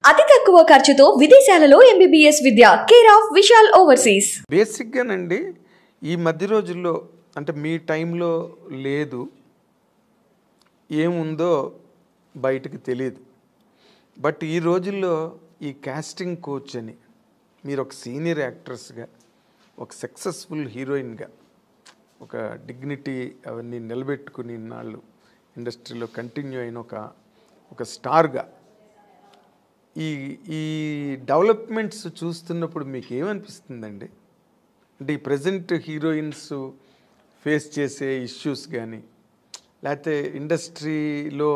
అతి తక్కువ ఖర్చుతో విదేశాలలో ఎంబీబీఎస్ విద్య కేర్ ఆఫ్ విశాల్ ఓవర్సీస్. బేసిక్గానండి ఈ మధ్య రోజుల్లో అంటే మీ టైంలో లేదు, ఏముందో బయటకు తెలియదు. బట్ ఈ రోజుల్లో ఈ కాస్టింగ్ కోచ్ అని మీరు ఒక సీనియర్ యాక్ట్రెస్గా, ఒక సక్సెస్ఫుల్ హీరోయిన్గా, ఒక డిగ్నిటీ అవన్నీ నిలబెట్టుకుని ఇన్నాళ్ళు ఇండస్ట్రీలో కంటిన్యూ అయిన ఒక స్టార్గా ఈ ఈ డెవలప్మెంట్స్ చూస్తున్నప్పుడు మీకు ఏమనిపిస్తుందండి? అంటే ఈ ప్రజెంట్ హీరోయిన్స్ ఫేస్ చేసే ఇష్యూస్ కానీ, లేకపోతే ఇండస్ట్రీలో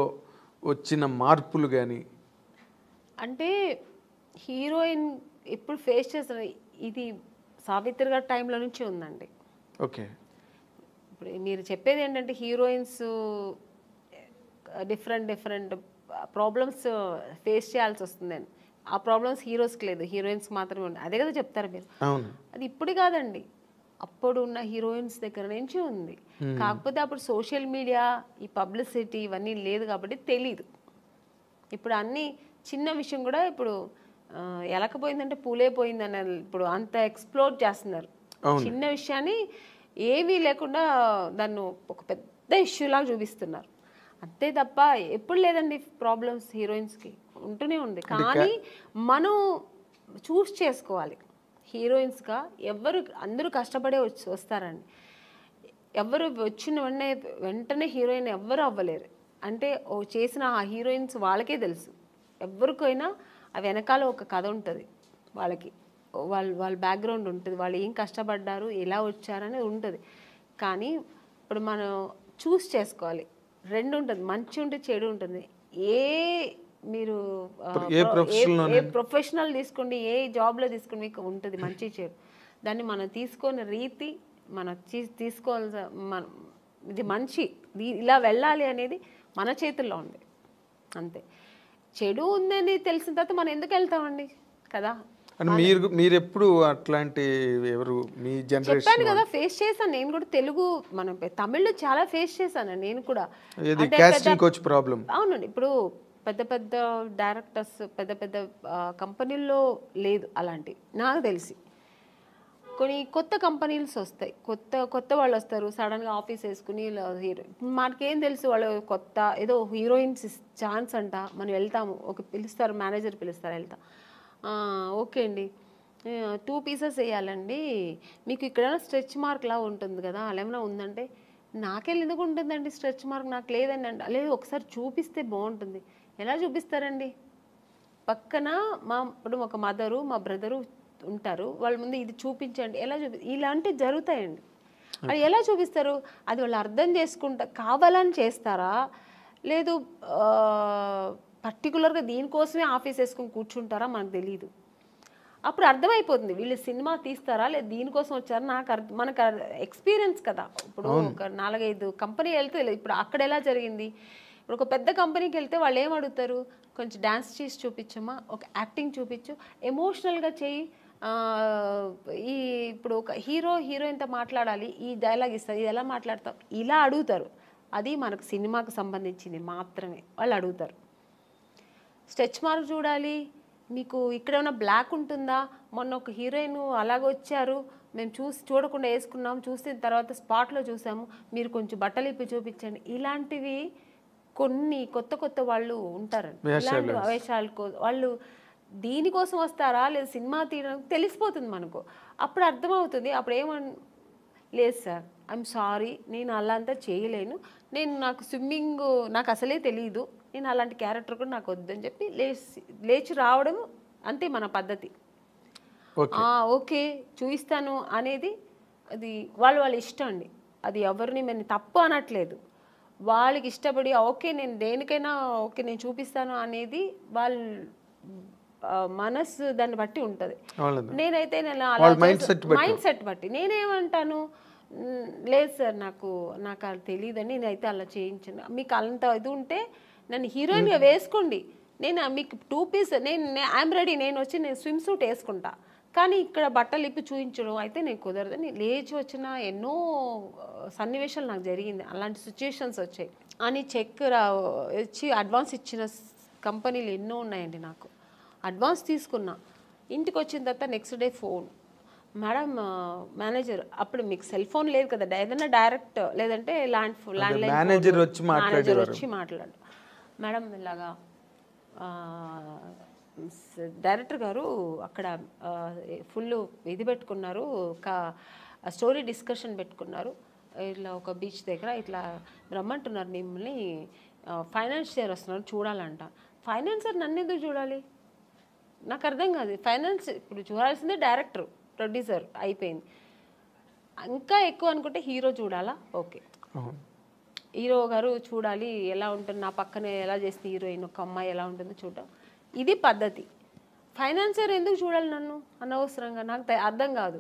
వచ్చిన మార్పులు కానీ. అంటే హీరోయిన్ ఇప్పుడు ఫేస్ చేసిన ఇది సావిత్రి గారి టైంలో నుంచి ఉందండి. ఓకే, ఇప్పుడు మీరు చెప్పేది ఏంటంటే హీరోయిన్స్ డిఫరెంట్ ప్రాబ్లమ్స్ ఫేస్ చేయాల్సి వస్తుందని. ఆ ప్రాబ్లమ్స్ హీరోస్కి లేదు, హీరోయిన్స్కి మాత్రమే ఉంది. అదే కదా చెప్తారు మీరు. అవును, అది ఇప్పుడు కాదండి, అప్పుడు ఉన్న హీరోయిన్స్ దగ్గర నుంచి ఉంది. కాకపోతే అప్పుడు సోషల్ మీడియా, ఈ పబ్లిసిటీ ఇవన్నీ లేదు కాబట్టి తెలీదు. ఇప్పుడు అన్ని చిన్న విషయం కూడా ఇప్పుడు ఎలకపోయిందంటే పూలే పోయిందని ఇప్పుడు అంత ఎక్స్ప్లోర్ చేస్తున్నారు. చిన్న విషయాన్ని ఏమీ లేకుండా దాన్ని ఒక పెద్ద ఇష్యూలాగా చూపిస్తున్నారు. అంతే తప్ప ఎప్పుడు లేదండి ప్రాబ్లమ్స్ హీరోయిన్స్కి, ఉంటూనే ఉంది. కానీ మనం చూస్ చేసుకోవాలి. హీరోయిన్స్గా అందరూ కష్టపడే వస్తారండి. ఎవరు వచ్చిన వెంటనే హీరోయిన్ ఎవ్వరు అవ్వలేరు. అంటే చేసిన ఆ హీరోయిన్స్ వాళ్ళకే తెలుసు. ఎవరికైనా ఆ వెనకాల ఒక కథ ఉంటుంది, వాళ్ళ బ్యాక్గ్రౌండ్ ఉంటుంది, వాళ్ళు ఏం కష్టపడ్డారు, ఎలా వచ్చారనేది ఉంటుంది. కానీ ఇప్పుడు మనం చూస్ చేసుకోవాలి. రెండు ఉంటుంది, మంచి ఉంటుంది, చెడు ఉంటుంది. మీరు ఏ ప్రొఫెషనల్ తీసుకోండి, ఏ జాబ్లో తీసుకోండి, మీకు ఉంటుంది మంచి చెడు. దాన్ని మనం తీసుకునే రీతి, మనం తీసుకోవాల్సిన ఇది మంచి ఇలా వెళ్ళాలి అనేది మన చేతుల్లో ఉంది. అంతే. చెడు ఉందని తెలిసిన తర్వాత మనం ఎందుకు వెళ్తామండి కదా. మీరు ఎప్పుడు అట్లాంటి ఎవరు మీ జనరేషన్ చెప్పాను కదా, ఫేస్ చేశాను నేను కూడా. తెలుగు మనం తమిళ్లో చాలా ఫేస్ చేశాను నేను కూడా. అవునండి, ఇప్పుడు పెద్ద డైరెక్టర్స్ పెద్ద కంపెనీల్లో లేదు అలాంటి నాకు తెలిసి. కొన్ని కొత్త కంపెనీస్ వస్తాయి, కొత్త వాళ్ళు వస్తారు, సడన్గా ఆఫీస్ వేసుకుని హీరో. మనకేం తెలుసు వాళ్ళు కొత్త ఏదో హీరోయిన్స్ ఛాన్స్ అంట, మనం వెళ్తాము. పిలుస్తారు, మేనేజర్ పిలుస్తారు, వెళ్తాం. ఓకే అండి, 2 pieces వేయాలండి, మీకు ఇక్కడ స్ట్రెచ్ మార్క్ లా ఉంటుంది కదా, అలా ఏమైనా ఉందంటే, నాకెళ్ళి ఎందుకు ఉంటుందండి స్ట్రెచ్ మార్క్, నాకు లేదండి అంటే, లేదు ఒకసారి చూపిస్తే బాగుంటుంది. ఎలా చూపిస్తారండి? పక్కన ఇప్పుడు ఒక మదరు మా బ్రదరు ఉంటారు, వాళ్ళ ముందు ఇది చూపించండి, ఎలా ఇలాంటివి జరుగుతాయండి. అది ఎలా చూపిస్తారు? అది వాళ్ళు అర్థం చేసుకుంటా కావాలని చేస్తారా, లేదు పర్టికులర్గా దీనికోసమే ఆఫీస్ వేసుకొని కూర్చుంటారా మనకు తెలియదు. అప్పుడు అర్థమైపోతుంది వీళ్ళు సినిమా తీస్తారా లేదు దీనికోసం వచ్చారా. మనకు ఎక్స్పీరియన్స్ కదా. ఇప్పుడు ఒక 4-5 కంపెనీ వెళ్తే ఇప్పుడు అక్కడ ఎలా జరిగింది. ఇప్పుడు ఒక పెద్ద కంపెనీకి వెళ్తే వాళ్ళు ఏం అడుగుతారు, కొంచెం డ్యాన్స్ చేసి చూపించమ్మా, ఒక యాక్టింగ్ చూపించు, ఎమోషనల్గా చేయి. ఇప్పుడు ఒక హీరోయిన్తో మాట్లాడాలి, ఈ డైలాగ్ ఇస్తారు, ఇది ఎలా మాట్లాడతాం, ఇలా అడుగుతారు. అది మనకు సినిమాకు సంబంధించింది మాత్రమే వాళ్ళు అడుగుతారు. స్ట్రెచ్ మార్క్ చూడాలి, మీకు ఇక్కడ ఏమైనా బ్లాక్ ఉంటుందా, మొన్న ఒక హీరోయిన్ అలాగొచ్చారు, మేము చూడకుండా వేసుకున్నాం, చూసిన తర్వాత స్పాట్లో చూసాము, మీరు కొంచెం బట్టలు ఇప్పి చూపించండి. ఇలాంటివి కొన్ని కొత్త వాళ్ళు ఉంటారండి. ఇలాంటి వేషాలకు వాళ్ళు దీనికోసం వస్తారా లేదు సినిమా తీయడానికి తెలిసిపోతుంది మనకు. అప్పుడు అర్థమవుతుంది. అప్పుడు లేదు సార్, ఐఎమ్ సారీ, నేను అలా అంతా చేయలేను, నాకు స్విమ్మింగ్ నాకు అసలే తెలియదు, నేను అలాంటి క్యారెక్టర్ కూడా నాకు వద్దని చెప్పి లేచి రావడం, అంతే మన పద్ధతి. ఓకే చూపిస్తాను అనేది అది వాళ్ళ ఇష్టం అండి. అది ఎవరిని మేము తప్పు అనట్లేదు, వాళ్ళకి ఇష్టపడి ఓకే నేను దేనికైనా ఓకే నేను చూపిస్తాను అనేది వాళ్ళ మనసు దాన్ని బట్టి ఉంటుంది. నేనైతే మైండ్ సెట్ బట్టి నేనేమంటాను, లేదు సార్ నాకు అది తెలియదని, నేనైతే అలా చేయించాను, మీకు అంత ఇది ఉంటే నన్ను హీరోయిన్గా వేసుకోండి, నేను మీకు 2 pieces ఐఎమ్ రెడీ, నేను స్విమ్ సూట్ వేసుకుంటా, కానీ ఇక్కడ బట్టలు ఇప్పి చూపించడం అయితే నేను కుదరదని లేచి వచ్చిన ఎన్నో సన్నివేశాలు నాకు జరిగింది. అలాంటి సిచ్యుయేషన్స్ వచ్చాయి అని చెక్ వచ్చి అడ్వాన్స్ ఇచ్చిన కంపెనీలు ఎన్నో ఉన్నాయండి నాకు. అడ్వాన్స్ తీసుకున్నా, ఇంటికి వచ్చిన తర్వాత next day phone, madam manager, అప్పుడు మీకు సెల్ ఫోన్ లేదు కదా, ఏదైనా డైరెక్ట్ లేదంటే ల్యాండ్లైన్ మేనేజర్ వచ్చి మాట్లాడు, మేడం ఇలాగా డైరెక్టర్ గారు అక్కడ ఫుల్ ఇది పెట్టుకున్నారు, ఒక స్టోరీ డిస్కషన్ పెట్టుకున్నారు, ఇట్లా ఒక బీచ్ దగ్గర ఇట్లా రమ్మంటున్నారు మిమ్మల్ని, ఫైనాన్షియర్ వస్తున్నారు చూడాలంట. ఫైనాన్సర్ నన్ను ఎందుకు చూడాలి, నాకు అర్థం కాదు. ఫైనాన్స్ ఇప్పుడు చూడాల్సిందే డైరెక్టర్, ప్రొడ్యూసర్ అయిపోయింది. ఇంకా ఎక్కువ అనుకుంటే హీరో చూడాలా, ఓకే హీరో గారు చూడాలి ఎలా ఉంటుంది, నా పక్కనే ఎలా చేస్తే హీరోయిన్ ఒక అమ్మాయి ఎలా ఉంటుందో చూడటం, ఇది పద్ధతి. ఫైనాన్సర్ ఎందుకు చూడాలి నన్ను అనవసరంగా, నాకు అర్థం కాదు.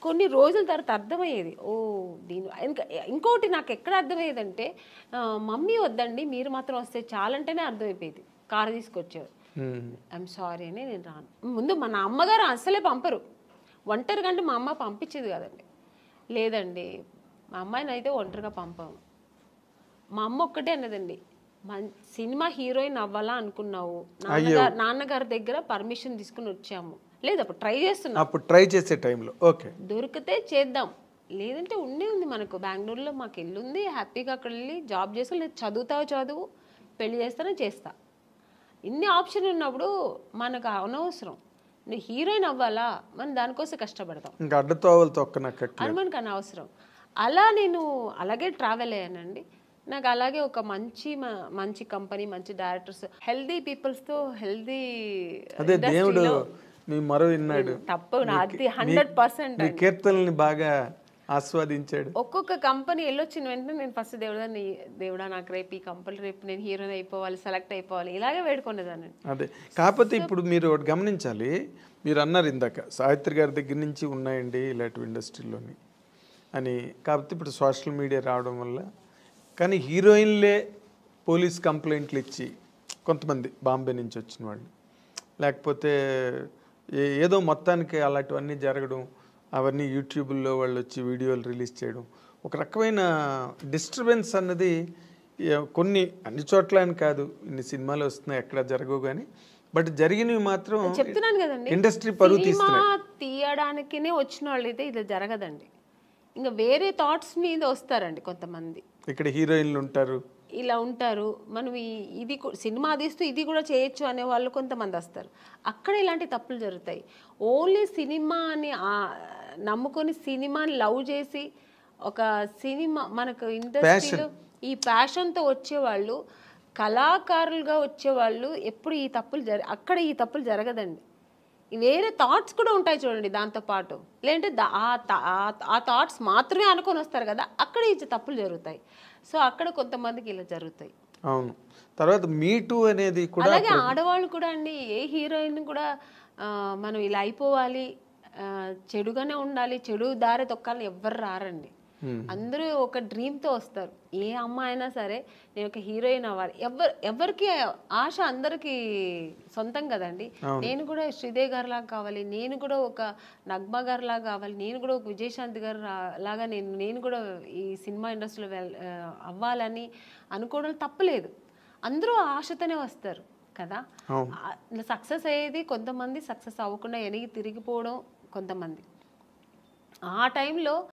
కొన్ని రోజుల తర్వాత అర్థమయ్యేది, ఓ దీని ఇంకోటి నాకు ఎక్కడ అర్థమయ్యేదంటే, మమ్మీ వద్దండి మీరు మాత్రం వస్తే చాలంటేనే అర్థమైపోయేది. కారు తీసుకొచ్చారు, ఐఎమ్ సారీ అని నేను రాను. ముందు మన అమ్మగారు అసలే పంపరు, ఒంటరిగా అంటే మా అమ్మ పంపించేది కదండి. లేదండి మా అమ్మాయిని అయితే ఒంటరిగా పంపాము. మా అమ్మ ఒక్కటే అన్నదండి, సినిమా హీరోయిన్ అవ్వాలా అనుకున్నావు, నాన్నగారి దగ్గర పర్మిషన్ తీసుకుని వచ్చాము. లేదు అప్పుడు ట్రై చేస్తున్నాం, అప్పుడు ట్రై చేసే టైంలో ఓకే దొరికితే చేద్దాం, లేదంటే ఉంది మనకు బెంగళూరులో మాకు ఇల్లు ఉంది, హ్యాపీగా అక్కడ వెళ్ళి జాబ్ చేసుకో, లేదు చదువుతావు చదువు, పెళ్లి చేస్తానో చేస్తా. ఇన్ని ఆప్షన్ ఉన్నప్పుడు మనకు అనవసరం, నువ్వు హీరోయిన్ అవ్వాలా మనం దానికోసం కష్టపడతాం, ఇంకా అడ్డతోవలు అని మనకు అనవసరం. అలా నేను అలాగే ట్రావెల్ అయ్యానండి. నాకు అలాగే ఒక మంచి కంపెనీ, మంచి డైరెక్టర్స్, హెల్దీ పీపుల్స్తో హెల్దీ దేవుడు మీ మరో విన్నాడు, తప్పు నాది 100%. కీర్తనల్ని బాగా ఆస్వాదించాడు. ఒక్కొక్క కంపెనీ వెళ్ళొచ్చిన వెంటనే నేను ఫస్ట్ దేవుడా నాకు రేపు ఈ కంపెనీ, రేపు నేను హీరోయిన్ అయిపోవాలి, సెలెక్ట్ అయిపోవాలి, ఇలాగే వేడుకునేదాన్ని. అదే కాకపోతే ఇప్పుడు మీరు ఒకటి గమనించాలి, మీరు అన్నారు ఇందాక సావిత్రి గారి దగ్గర నుంచి ఉన్నాయండి ఇలాంటి ఇండస్ట్రీలోని అని. కాకపోతే ఇప్పుడు సోషల్ మీడియా రావడం వల్ల, కానీ హీరోయిన్లే పోలీస్ కంప్లైంట్లు ఇచ్చి కొంతమంది బాంబే నుంచి వచ్చిన వాళ్ళు, లేకపోతే ఏదో మొత్తానికి అలాంటివన్నీ జరగడం, అవన్నీ యూట్యూబ్లో వాళ్ళు వచ్చి వీడియోలు రిలీజ్ చేయడం, ఒక రకమైన డిస్టర్బెన్స్ అన్నది కొన్ని అన్ని చోట్ల అని కాదు, ఇన్ని సినిమాలు వస్తున్నాయి ఎక్కడ జరగవు కానీ, బట్ జరిగినవి మాత్రం చెప్తున్నాను కదండి, ఇండస్ట్రీ పరువు తీయడానికినే వచ్చిన వాళ్ళు అయితే ఇది జరగదండి. ఇంకా వేరే థాట్స్ మీద వస్తారండి కొంతమంది, ఇక్కడ హీరోయిన్లు ఉంటారు, ఇలా ఉంటారు, మనం ఇది సినిమా తీస్తూ ఇది కూడా చేయొచ్చు అనే వాళ్ళు కొంతమంది వస్తారు, అక్కడ ఇలాంటి తప్పులు జరుగుతాయి. ఓన్లీ సినిమాని నమ్ముకొని సినిమాని లవ్ చేసి ఒక సినిమా మనకు ఇండస్ట్రీలో ఈ ప్యాషన్తో వచ్చేవాళ్ళు, కళాకారులుగా వచ్చేవాళ్ళు ఎప్పుడు ఈ తప్పులు అక్కడ ఈ తప్పులు జరగదండి. వేరే థాట్స్ కూడా ఉంటాయి చూడండి దాంతోపాటు, లేదంటే ఆ థాట్స్ మాత్రమే అనుకొని వస్తారు కదా, అక్కడ ఈ తప్పులు జరుగుతాయి. సో అక్కడ కొంతమందికి ఇలా జరుగుతాయి. అవును. తర్వాత మీ టూ అనేది కూడా, అలాగే ఆడవాళ్ళు కూడా అండి, ఏ హీరోయిన్ కూడా మనం ఇలా అయిపోవాలి, చెడుగానే ఉండాలి, చెడు దారి తొక్కాలని ఎవ్వరు రారండి. అందరూ ఒక డ్రీమ్తో వస్తారు. ఏ అమ్మాయి అయినా సరే నేను ఒక హీరోయిన్ అవ్వాలి, ఎవరికి ఆశ అందరికి సొంతం కదండి. నేను కూడా శ్రీదేవి గారి లాగా కావాలి, నేను కూడా ఒక నగ్మా గారి లాగా కావాలి, నేను కూడా ఒక విజయశాంతి గారు లాగా నేను కూడా ఈ సినిమా ఇండస్ట్రీలో అవ్వాలని అనుకోవడం తప్పలేదు. అందరూ ఆశతోనే వస్తారు కదా. సక్సెస్ అయ్యేది కొంతమంది, సక్సెస్ అవ్వకుండా వెనక్కి తిరిగిపోవడం కొంతమంది. ఆ టైంలో